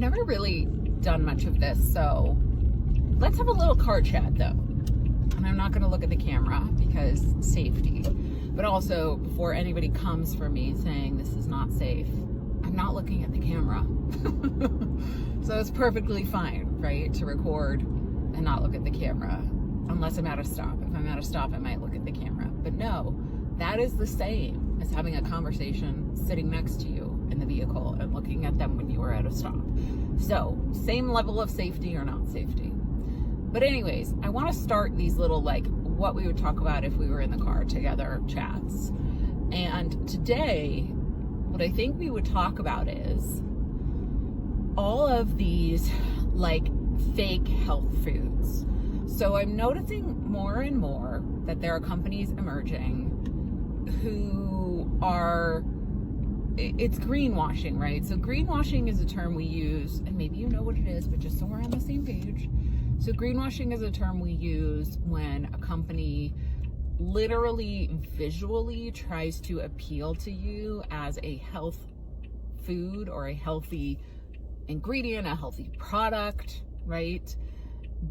never really done much of this, so let's have a little car chat though. And I'm not going to look at the camera because safety, but also before anybody comes for me saying this is not safe, I'm not looking at the camera. So it's perfectly fine, right, to record and not look at the camera, unless I'm at a stop. If I'm at a stop, I might look at the camera. But no, that is the same as having a conversation sitting next to you in the vehicle and looking at them when you are at a stop. So same level of safety or not safety. But anyways, I want to start these little, like, what we would talk about if we were in the car together chats. And today, what I think we would talk about is all of these, like, fake health foods. So I'm noticing more and more that there are companies emerging who are, it's greenwashing, right? So greenwashing is a term we use, and maybe you know what it is, but just so we're on the same page. So greenwashing is a term we use when a company literally visually tries to appeal to you as a health food or a healthy ingredient, a healthy product, right?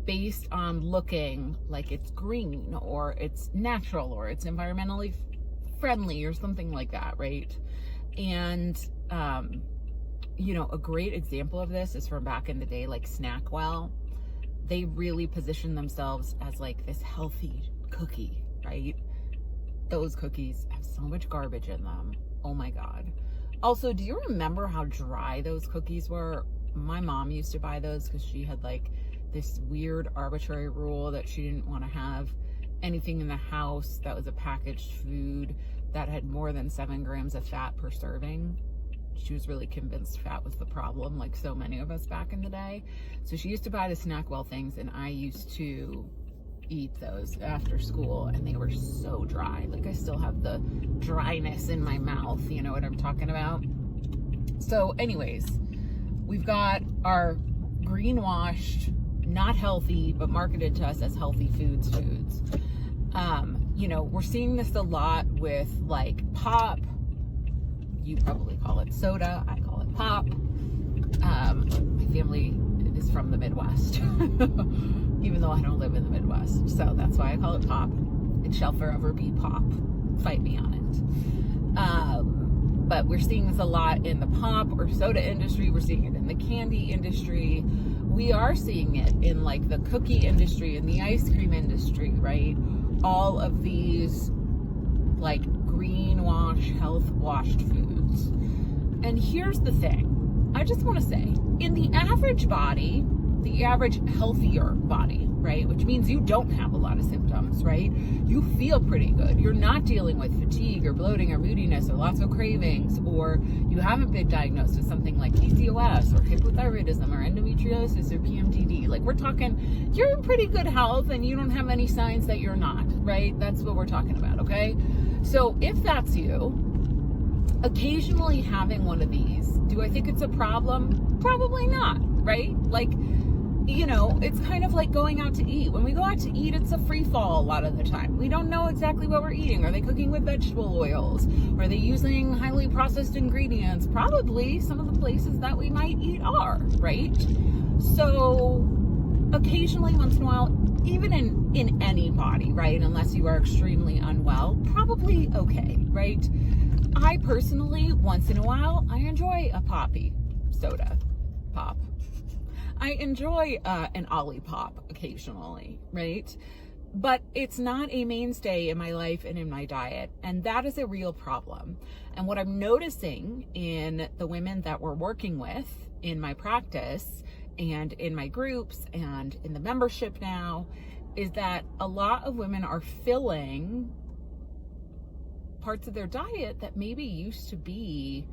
Based on looking like it's green or it's natural or it's environmentally friendly or something like that, right? And, you know, a great example of this is from back in the day, like Snackwell. They really position themselves as like this healthy cookie, right? Those cookies have so much garbage in them. Oh my God. Also, do you remember how dry those cookies were? My mom used to buy those because she had like this weird arbitrary rule that she didn't want to have anything in the house that was a packaged food that had more than 7 grams of fat per serving. She was really convinced fat was the problem, like so many of us back in the day. So she used to buy the Snackwell things, and I used to eat those after school, and they were so dry. Like, I still have the dryness in my mouth, you know what I'm talking about? So anyways, we've got our greenwashed, not healthy, but marketed to us as healthy foods. You know, we're seeing this a lot with like pop. You probably call it soda. I call it pop. My family is from the Midwest, even though I don't live in the Midwest. So that's why I call it pop. It shall forever be pop. Fight me on it. But we're seeing this a lot in the pop or soda industry. We're seeing it in the candy industry. We are seeing it in like the cookie industry and the ice cream industry, right? All of these like greenwash, health washed foods. And here's the thing. I just want to say, in the average body, the average healthier body, right? Which means you don't have a lot of symptoms, right? You feel pretty good. You're not dealing with fatigue or bloating or moodiness or lots of cravings, or you haven't been diagnosed with something like pcos or hypothyroidism or endometriosis or PMDD. Like, we're talking, you're in pretty good health and you don't have any signs that you're not, right? That's what we're talking about, okay? So if that's you, occasionally having one of these, do I think it's a problem? Probably not, right? Like, you know, it's kind of like going out to eat. When we go out to eat, it's a free fall a lot of the time. We don't know exactly what we're eating. Are they cooking with vegetable oils? Are they using highly processed ingredients? Probably some of the places that we might eat are, right? So occasionally, once in a while, even in any body, right? Unless you are extremely unwell, probably okay, right? I personally, once in a while, I enjoy a poppy soda pop. I enjoy an Olipop occasionally, right? But it's not a mainstay in my life and in my diet. And that is a real problem. And what I'm noticing in the women that we're working with in my practice and in my groups and in the membership now is that a lot of women are filling parts of their diet that maybe used to be,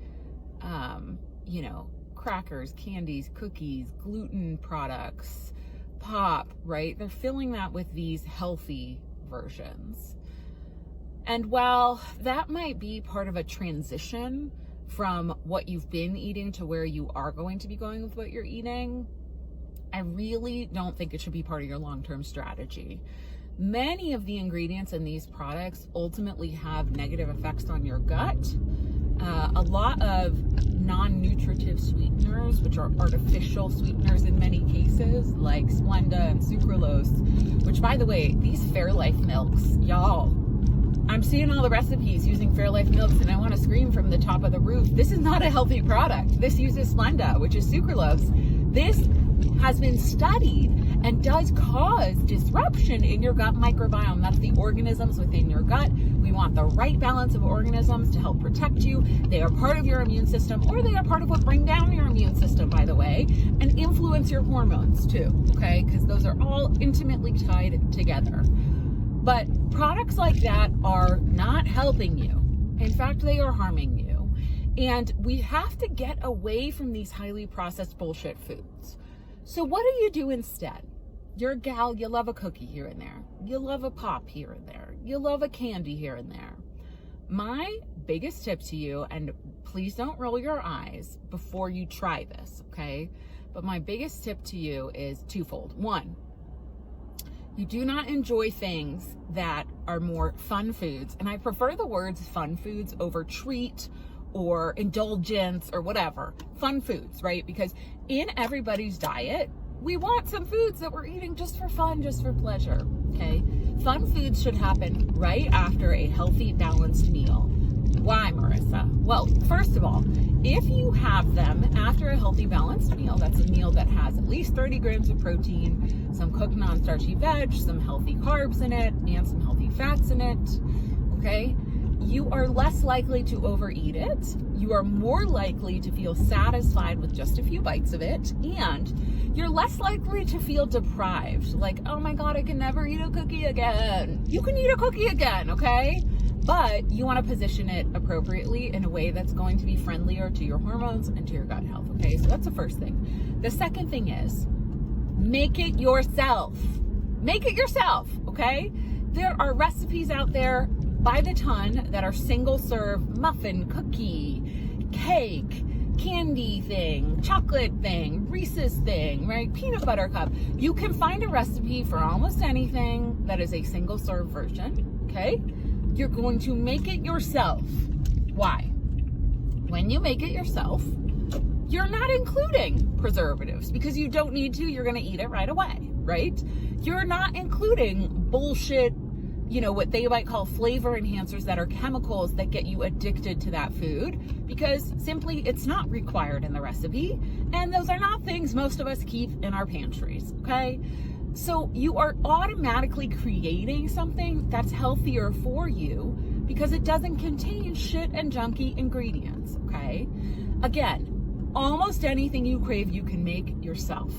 you know, crackers, candies, cookies, gluten products, pop, right? They're filling that with these healthy versions. And while that might be part of a transition from what you've been eating to where you are going to be going with what you're eating, I really don't think it should be part of your long-term strategy. Many of the ingredients in these products ultimately have negative effects on your gut, a lot of non-nutritive sweeteners, which are artificial sweeteners in many cases, like Splenda and sucralose, which, by the way, these Fairlife milks, y'all, I'm seeing all the recipes using Fairlife milks and I want to scream from the top of the roof. This is not a healthy product. This uses Splenda, which is sucralose. This has been studied and does cause disruption in your gut microbiome. That's the organisms within your gut. We want the right balance of organisms to help protect you. They are part of your immune system, or they are part of what bring down your immune system, by the way, and influence your hormones too, okay? Because those are all intimately tied together. But products like that are not helping you. In fact, they are harming you. And we have to get away from these highly processed bullshit foods. So what do you do instead? You're a gal, you love a cookie here and there. You love a pop here and there. You love a candy here and there. My biggest tip to you, and please don't roll your eyes before you try this, okay? But my biggest tip to you is twofold. One, you do not enjoy things that are more fun foods. And I prefer the words fun foods over treat or indulgence or whatever. Fun foods, right? Because in everybody's diet, we want some foods that we're eating just for fun, just for pleasure, okay? Fun foods should happen right after a healthy, balanced meal. Why, Marissa? Well, first of all, if you have them after a healthy, balanced meal, that's a meal that has at least 30 grams of protein, some cooked non-starchy veg, some healthy carbs in it, and some healthy fats in it, okay? You are less likely to overeat it. You are more likely to feel satisfied with just a few bites of it. And you're less likely to feel deprived. Like, oh my God, I can never eat a cookie again. You can eat a cookie again, okay? But you want to position it appropriately in a way that's going to be friendlier to your hormones and to your gut health, okay? So that's the first thing. The second thing is, make it yourself. Make it yourself, okay? There are recipes out there by the ton that are single serve muffin, cookie, cake, candy thing, chocolate thing, Reese's thing, right? Peanut butter cup. You can find a recipe for almost anything that is a single serve version, okay? You're going to make it yourself. Why? When you make it yourself, you're not including preservatives because you don't need to. You're going to eat it right away, right? You're not including bullshit, you know, what they might call flavor enhancers that are chemicals that get you addicted to that food because simply it's not required in the recipe. And those are not things most of us keep in our pantries, okay? So you are automatically creating something that's healthier for you because it doesn't contain shit and junky ingredients, okay? Again, almost anything you crave, you can make yourself.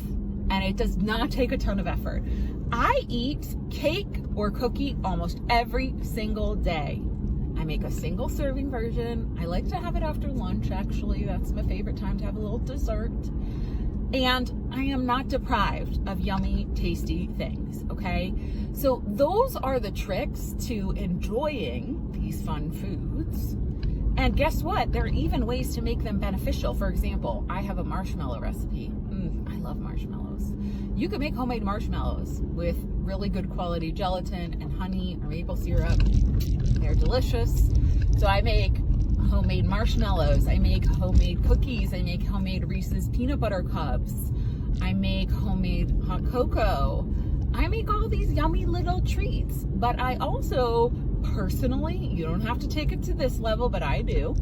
And it does not take a ton of effort. I eat cake or cookie almost every single day. I make a single serving version. I like to have it after lunch, actually. That's my favorite time to have a little dessert. And I am not deprived of yummy, tasty things, okay? So those are the tricks to enjoying these fun foods. And guess what? There are even ways to make them beneficial. For example, I have a marshmallow recipe. I love marshmallows. You can make homemade marshmallows with really good quality gelatin and honey or maple syrup. They're delicious. So I make homemade marshmallows. I make homemade cookies. I make homemade Reese's peanut butter cups. I make homemade hot cocoa. I make all these yummy little treats. But I also personally, you don't have to take it to this level, but I do.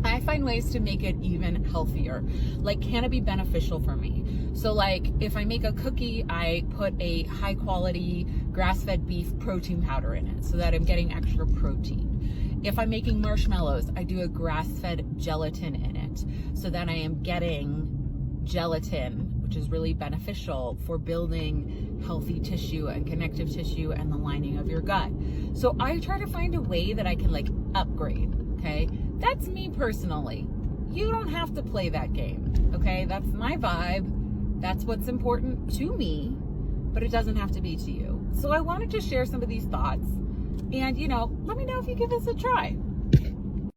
I find ways to make it even healthier. Like, can it be beneficial for me? So like, if I make a cookie, I put a high quality grass-fed beef protein powder in it so that I'm getting extra protein. If I'm making marshmallows, I do a grass-fed gelatin in it so that I am getting gelatin, which is really beneficial for building healthy tissue and connective tissue and the lining of your gut. So I try to find a way that I can like upgrade, okay? That's me personally. You don't have to play that game, okay? That's my vibe. That's what's important to me, but it doesn't have to be to you. So I wanted to share some of these thoughts and, you know, let me know if you give this a try.